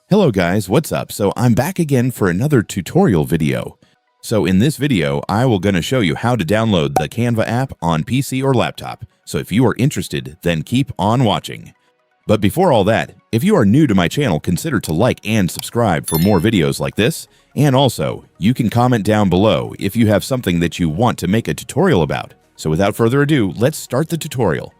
Hello guys, what's up? So I'm back again for another tutorial video. So in this video, I will gonna show you how to download the Canva app on PC or laptop. So if you are interested, then keep on watching. But before all that, if you are new to my channel, consider to like and subscribe for more videos like this. And also, you can comment down below if you have something that you want to make a tutorial about. So without further ado, let's start the tutorial.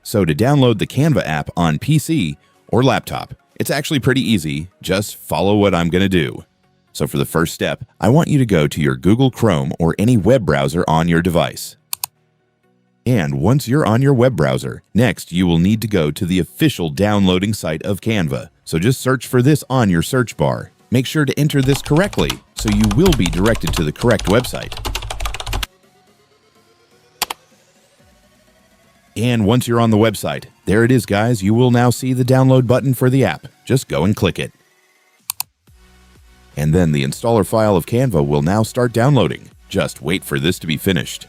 So to download the Canva app on PC or laptop, it's actually pretty easy. Just follow what I'm going to do. So for the first step, I want you to go to your Google Chrome or any web browser on your device. And once you're on your web browser, next you will need to go to the official downloading site of Canva. So just search for this on your search bar. Make sure to enter this correctly so you will be directed to the correct website. And once you're on the website, there it is guys, you will now see the download button for the app. Just go and click it. And then the installer file of Canva will now start downloading. Just wait for this to be finished.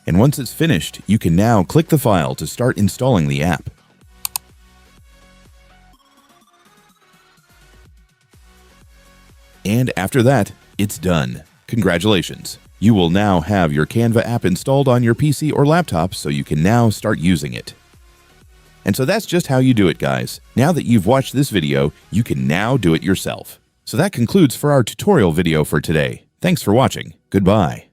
And once it's finished, you can now click the file to start installing the app. And after that, it's done. Congratulations. You will now have your Canva app installed on your PC or laptop, so you can now start using it. And so that's just how you do it, guys. Now that you've watched this video, you can now do it yourself. So that concludes for our tutorial video for today. Thanks for watching. Goodbye.